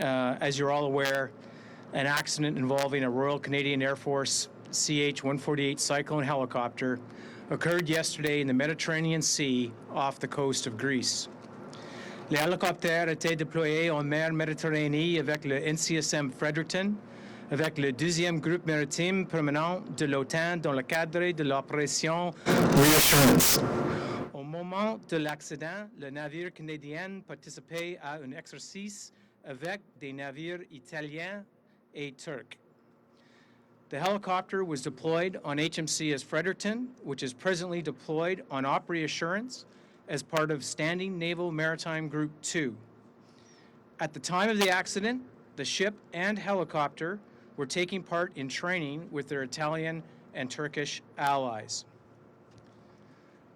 as you're all aware, an accident involving a Royal Canadian Air Force CH-148 Cyclone helicopter occurred yesterday in the Mediterranean Sea off the coast of Greece. Les hélicoptères étaient déployés en mer Méditerranée avec le NCSM Fredericton, avec le 2e groupe maritime permanent de l'OTAN dans le cadre de l'opération Reassurance. Au moment de l'accident, le navire canadien participait à un exercice avec des navires italiens et turcs. The helicopter was deployed on HMCS Fredericton, which is presently deployed on Op Reassurance as part of Standing Naval Maritime Group 2. At the time of the accident, the ship and helicopter were taking part in training with their Italian and Turkish allies.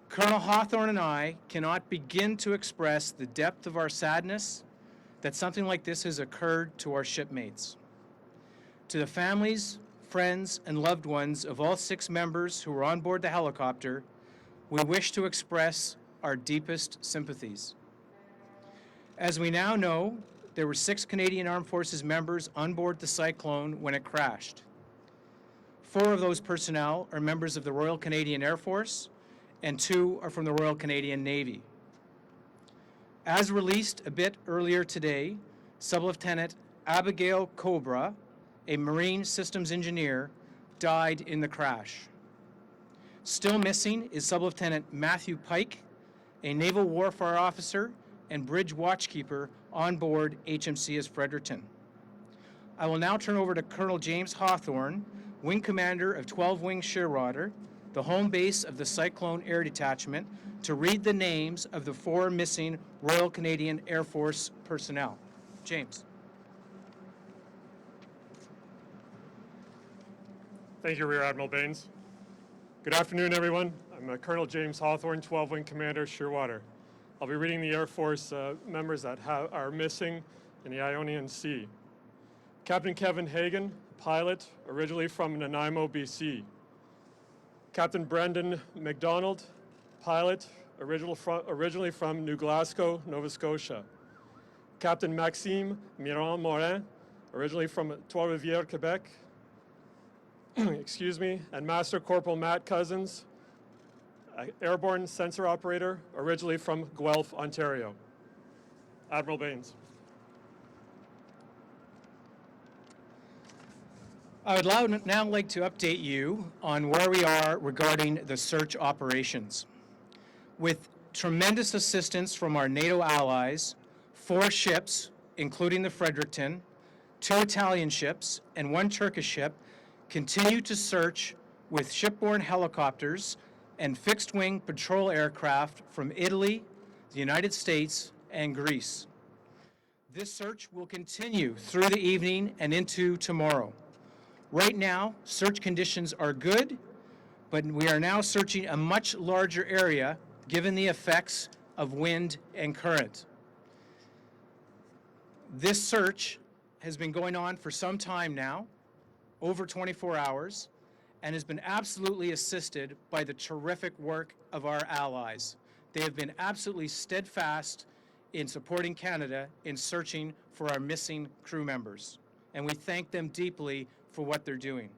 Colonel Hawthorne and I cannot begin to express the depth of our sadness that something like this has occurred to our shipmates. To the families, friends, and loved ones of all 6 members who were on board the helicopter, we wish to express our deepest sympathies. As we now know, there were 6 Canadian Armed Forces members on board the Cyclone when it crashed. 4 of those personnel are members of the Royal Canadian Air Force, and 2 are from the Royal Canadian Navy. As released a bit earlier today, Sub-Lieutenant Abbigail Cowbrough, a Marine Systems engineer, died in the crash. Still missing is Sub-Lieutenant Matthew Pike, a naval warfare officer and bridge watchkeeper on board HMCS Fredericton. I will now turn over to Colonel James Hawthorne, Wing Commander of 12 Wing Shearwater, the home base of the Cyclone Air Detachment, to read the names of the 4 missing Royal Canadian Air Force personnel. James. Thank you, Rear-Admiral Baines. Good afternoon, everyone. I'm Colonel James Hawthorne, 12 Wing Commander, Shearwater. I'll be reading the Air Force members that are missing in the Ionian Sea. Captain Kevin Hagan, pilot, originally from Nanaimo, BC. Captain Brendan McDonald, pilot, originally from New Glasgow, Nova Scotia. Captain Maxime Mirand-Morin, originally from Trois-Rivières, Quebec. Excuse me, and Master Corporal Matt Cousins, airborne sensor operator, originally from Guelph, Ontario. Admiral Baines. I would now like to update you on where we are regarding the search operations. With tremendous assistance from our NATO allies, 4 ships, including the Fredericton, 2 Italian ships, and 1 Turkish ship, continue to search with shipborne helicopters and fixed-wing patrol aircraft from Italy, the United States, and Greece. This search will continue through the evening and into tomorrow. Right now, search conditions are good, but we are now searching a much larger area given the effects of wind and current. This search has been going on for some time now, over 24 hours, and has been absolutely assisted by the terrific work of our allies. They have been absolutely steadfast in supporting Canada in searching for our missing crew members, and we thank them deeply for what they're doing.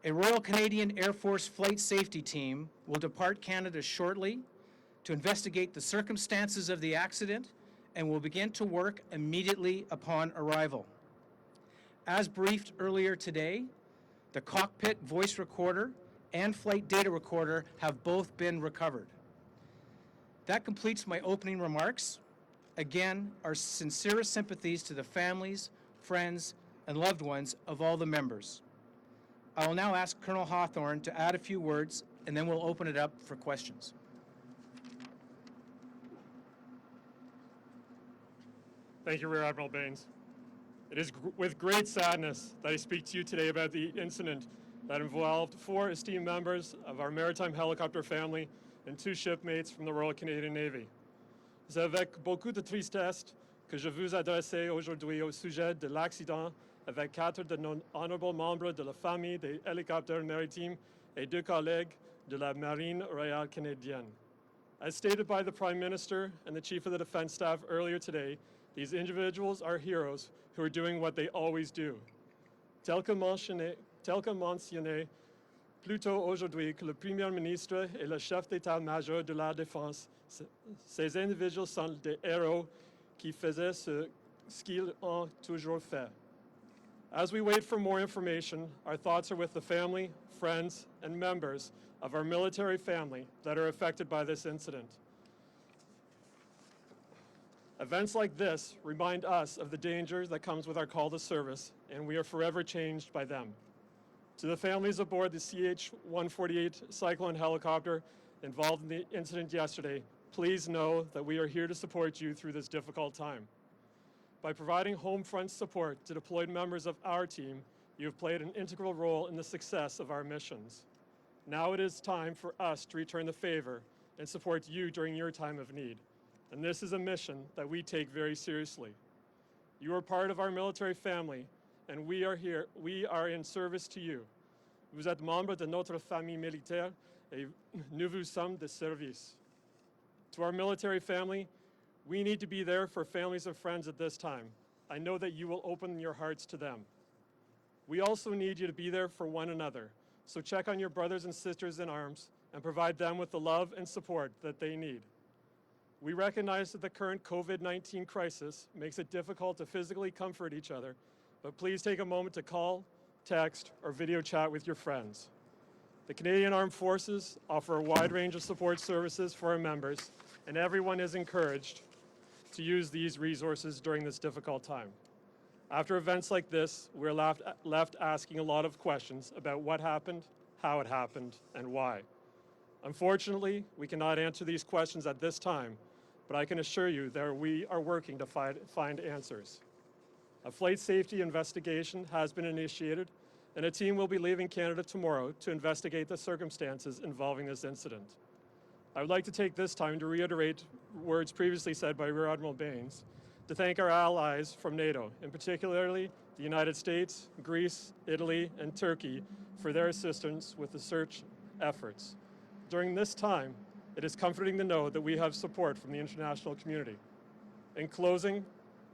A Royal Canadian Air Force flight safety team will depart Canada shortly to investigate the circumstances of the accident and will begin to work immediately upon arrival. As briefed earlier today, the cockpit voice recorder and flight data recorder have both been recovered. That completes my opening remarks. Again, our sincerest sympathies to the families, friends, and loved ones of all the members. I will now ask Colonel Hawthorne to add a few words, and then we'll open it up for questions. Thank you, Rear Admiral Baines. It is with great sadness that I speak to you today about the incident that involved 4 esteemed members of our maritime helicopter family and 2 shipmates from the Royal Canadian Navy. C'est avec beaucoup de tristesse que je vous adresse aujourd'hui au sujet de l'accident avec 4 de nos honorables membres de la famille des hélicoptères maritimes et 2 collègues de la Marine Royale Canadienne. As stated by the Prime Minister and the Chief of the Defence Staff earlier today, These individuals are heroes who are doing what they always do. Tel que mentionné plus tôt aujourd'hui que le Premier ministre et le chef d'état-major de la Défense, ces individuals sont des héros qui faisaient ce qu'ils ont toujours fait. As we wait for more information, our thoughts are with the family, friends, and members of our military family that are affected by this incident. Events like this remind us of the danger that comes with our call to service, and we are forever changed by them. To the families aboard the CH-148 Cyclone helicopter involved in the incident yesterday, please know that we are here to support you through this difficult time. By providing home front support to deployed members of our team, you have played an integral role in the success of our missions. Now it is time for us to return the favor and support you during your time of need. And this is a mission that we take very seriously. You are part of our military family, and we are in service to you. Vous êtes membre de notre famille militaire, et nous vous sommes de service. To our military family, we need to be there for families and friends at this time. I know that you will open your hearts to them. We also need you to be there for one another, so check on your brothers and sisters in arms and provide them with the love and support that they need. We recognize that the current COVID-19 crisis makes it difficult to physically comfort each other, but please take a moment to call, text, or video chat with your friends. The Canadian Armed Forces offer a wide range of support services for our members, and everyone is encouraged to use these resources during this difficult time. After events like this, we're left asking a lot of questions about what happened, how it happened, and why. Unfortunately, we cannot answer these questions at this time, but I can assure you that we are working to find answers. A flight safety investigation has been initiated, and a team will be leaving Canada tomorrow to investigate the circumstances involving this incident. I would like to take this time to reiterate words previously said by Rear-Admiral Baines, to thank our allies from NATO, and particularly the United States, Greece, Italy, and Turkey for their assistance with the search efforts. During this time, it is comforting to know that we have support from the international community. In closing,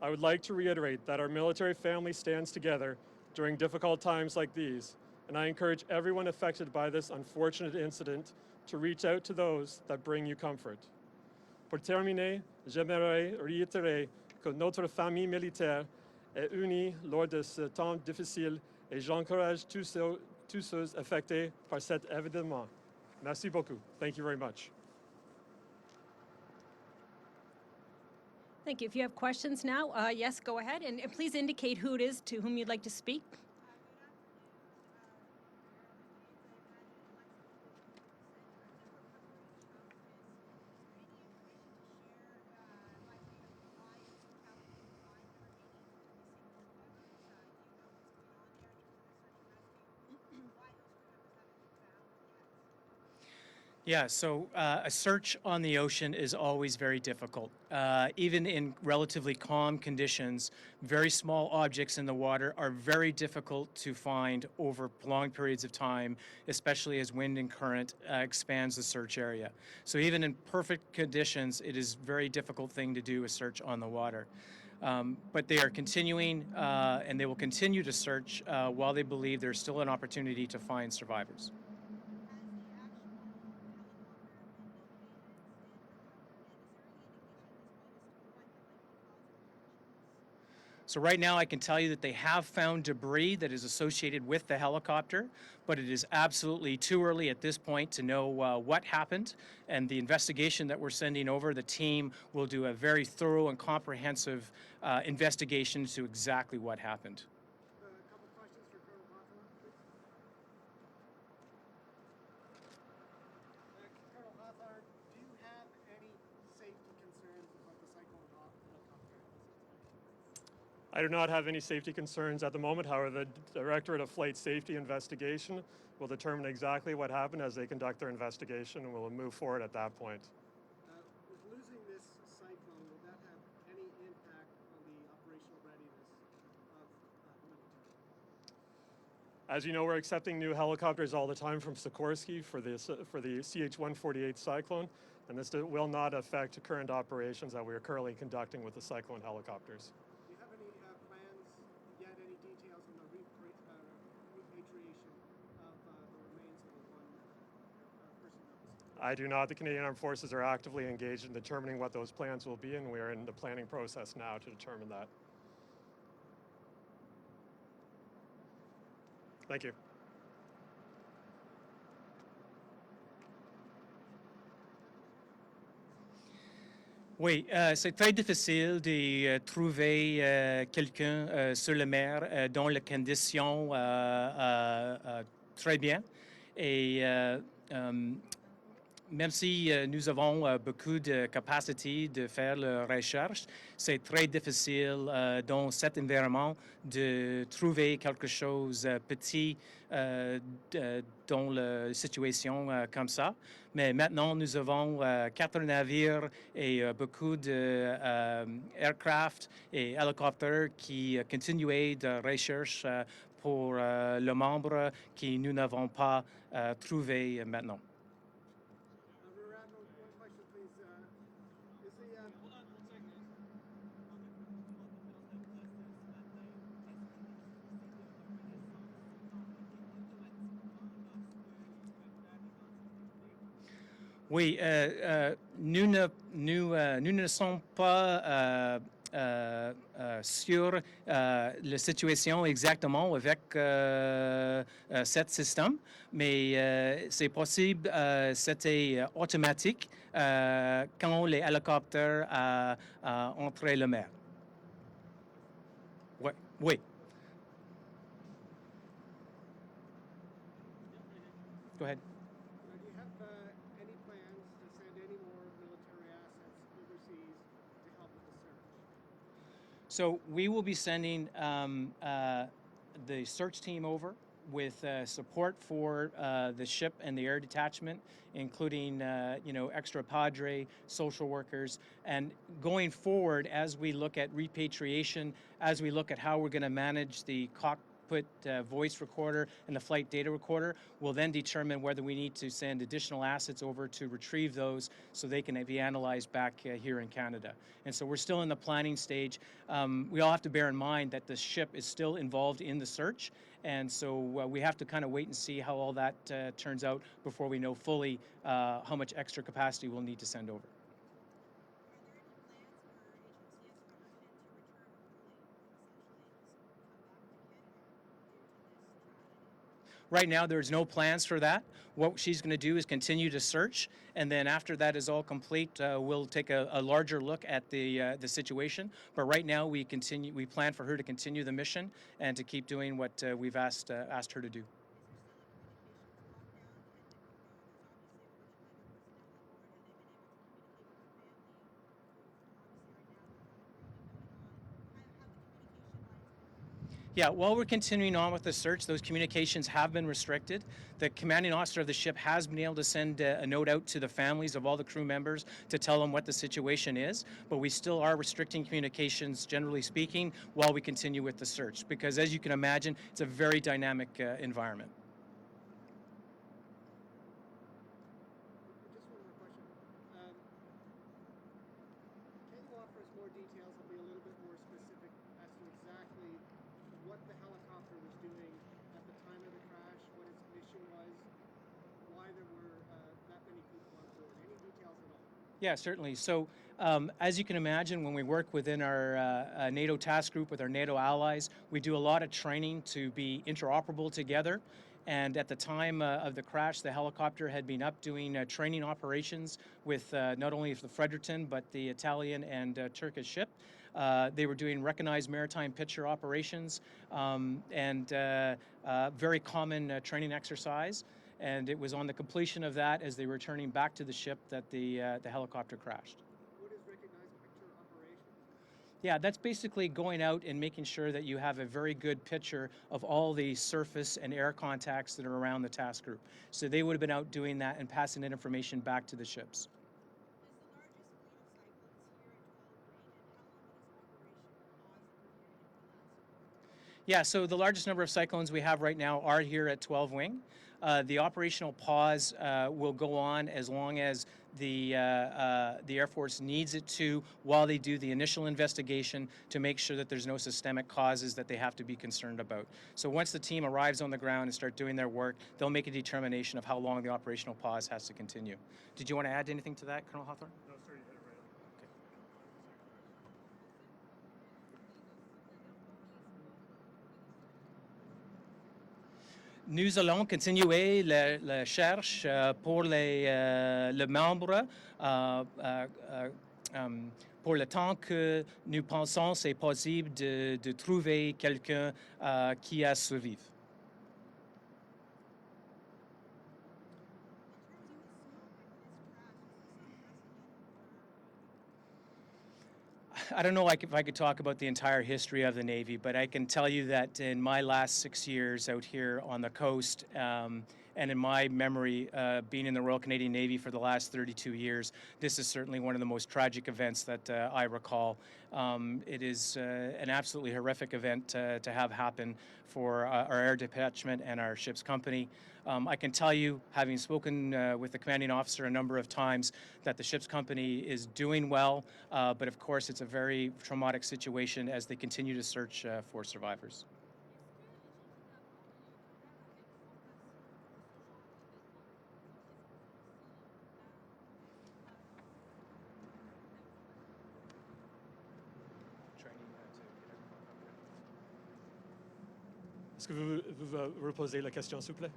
I would like to reiterate that our military family stands together during difficult times like these, and I encourage everyone affected by this unfortunate incident to reach out to those that bring you comfort. Pour terminer, j'aimerais réitérer que notre famille militaire est unie lors de ce temps difficile et j'encourage tous ceux affectés par cet événement. Merci beaucoup. Thank you very much. Thank you. If you have questions now, yes, go ahead, and please indicate who it is to whom you'd like to speak. Yeah, so a search on the ocean is always very difficult. Even in relatively calm conditions, very small objects in the water are very difficult to find over long periods of time, especially as wind and current expands the search area. So even in perfect conditions, it is a very difficult thing to do a search on the water. But they are continuing, and they will continue to search while they believe there's still an opportunity to find survivors. So right now I can tell you that they have found debris that is associated with the helicopter, but it is absolutely too early at this point to know what happened. And the investigation that we're sending over, the team will do a very thorough and comprehensive investigation into exactly what happened. A couple questions for Colonel Hawthorne, please. Colonel Hawthorne, do you have any safety concerns about the Cyclone helicopter? I do not have any safety concerns at the moment. However, the Directorate of Flight Safety Investigation will determine exactly what happened as they conduct their investigation, and we'll move forward at that point. With losing this cyclone, will that have any impact on the operational readiness of the military? As you know, we're accepting new helicopters all the time from Sikorsky for the CH-148 Cyclone. and this will not affect current operations that we are currently conducting with the Cyclone helicopters. Do you have any plans yet, any details on the repatriation of the remains of the one person that was? I do not. The Canadian Armed Forces are actively engaged in determining what those plans will be, and we are in the planning process now to determine that. Thank you. Oui, c'est très difficile de trouver quelqu'un sur la mer dont les conditions très bien. Et même si nous avons beaucoup de capacité de faire la recherche, c'est très difficile dans cet environnement de trouver quelque chose petit dans la situation comme ça. Mais maintenant, nous avons 4 navires et beaucoup de aircraft et hélicoptères qui continuent de recherche pour le membre que nous n'avons pas trouvé maintenant. Rear-Admiral, one question, please. Is the hold on 1 second. Oui, nous ne sommes pas sur la situation exactement avec cet système, mais c'est possible, c'était automatique quand les hélicoptères entraient la mer. Oui, oui. Go ahead. Do you have any plans to send any more military assets overseas to help with the search? So we will be sending the search team over with support for the ship and the air detachment, including extra padre, social workers, and going forward as we look at repatriation, as we look at how we're going to manage the cockpit voice recorder and the flight data recorder, we'll then determine whether we need to send additional assets over to retrieve those so they can be analyzed back here in Canada. And so we're still in the planning stage. We all have to bear in mind that the ship is still involved in the search, and so we have to kind of wait and see how all that turns out before we know fully how much extra capacity we'll need to send over. Right now, there's no plans for that. What she's going to do is continue to search, and then after that is all complete, we'll take a larger look at the situation. But right now, we plan for her to continue the mission and to keep doing what we've asked her to do. Yeah, while we're continuing on with the search, those communications have been restricted. The commanding officer of the ship has been able to send a note out to the families of all the crew members to tell them what the situation is, but we still are restricting communications, generally speaking, while we continue with the search, because as you can imagine, it's a very dynamic environment. Just one more question. Can you offer us more details and be a little bit more specific as to exactly what the helicopter was doing at the time of the crash, what its mission was, why there were that many people on board? Any details at all? Yeah, certainly. So as you can imagine, when we work within our NATO task group with our NATO allies, we do a lot of training to be interoperable together. And at the time of the crash, the helicopter had been up doing training operations with not only the Fredericton, but the Italian and Turkish ship. They were doing recognized maritime picture operations and very common training exercise. And it was on the completion of that, as they were returning back to the ship, that the helicopter crashed. What is recognized picture operations? Yeah, that's basically going out and making sure that you have a very good picture of all the surface and air contacts that are around the task group. So they would have been out doing that and passing that information back to the ships. Yeah, so the largest number of cyclones we have right now are here at 12 Wing. The operational pause will go on as long as the Air Force needs it to while they do the initial investigation to make sure that there's no systemic causes that they have to be concerned about. So once the team arrives on the ground and start doing their work, they'll make a determination of how long the operational pause has to continue. Did you want to add anything to that, Colonel Hawthorne? No, sir, you hit it right on. Nous allons continuer la recherche pour le membre pour le temps que nous pensons c'est possible de trouver quelqu'un qui a survécu. I don't know if I could talk about the entire history of the Navy, but I can tell you that in my last 6 years out here on the coast, and in my memory, being in the Royal Canadian Navy for the last 32 years, this is certainly one of the most tragic events that I recall. It is an absolutely horrific event to have happen for our air detachment and our ship's company. I can tell you, having spoken with the commanding officer a number of times, that the ship's company is doing well, but of course it's a very traumatic situation as they continue to search for survivors. Est-ce que vous reposez la question, s'il vous plaît?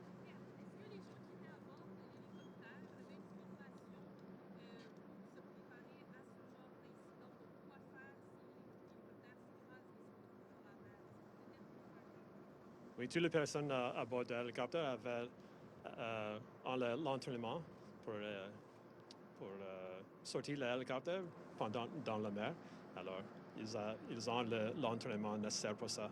Oui, toutes les personnes à bord de l'hélicoptère avaient l'entraînement pour sortir de l'hélicoptère dans la mer. Alors, ils ont l'entraînement nécessaire pour ça.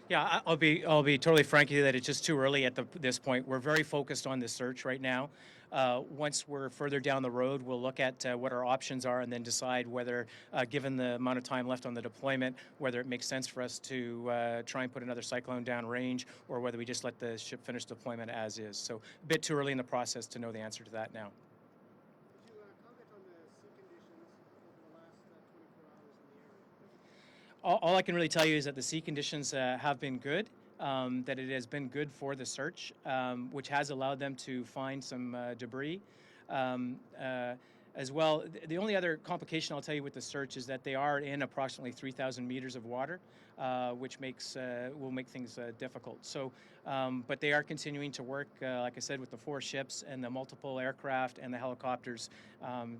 Yeah, I'll be totally frank with you that it's just too early at this point. We're very focused on the search right now. Once we're further down the road, we'll look at what our options are and then decide whether, given the amount of time left on the deployment, whether it makes sense for us to try and put another Cyclone down range or whether we just let the ship finish deployment as is. So a bit too early in the process to know the answer to that now. Could you comment on the sea conditions over the last 24 hours in the area? All I can really tell you is that the sea conditions have been good, that it has been good for the search, which has allowed them to find some debris. As well, the only other complication I'll tell you with the search is that they are in approximately 3,000 meters of water, which will make things difficult. So, but they are continuing to work, like I said, with the 4 ships and the multiple aircraft and the helicopters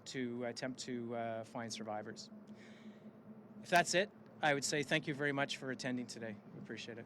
to attempt to find survivors. If that's it, I would say thank you very much for attending today. We appreciate it.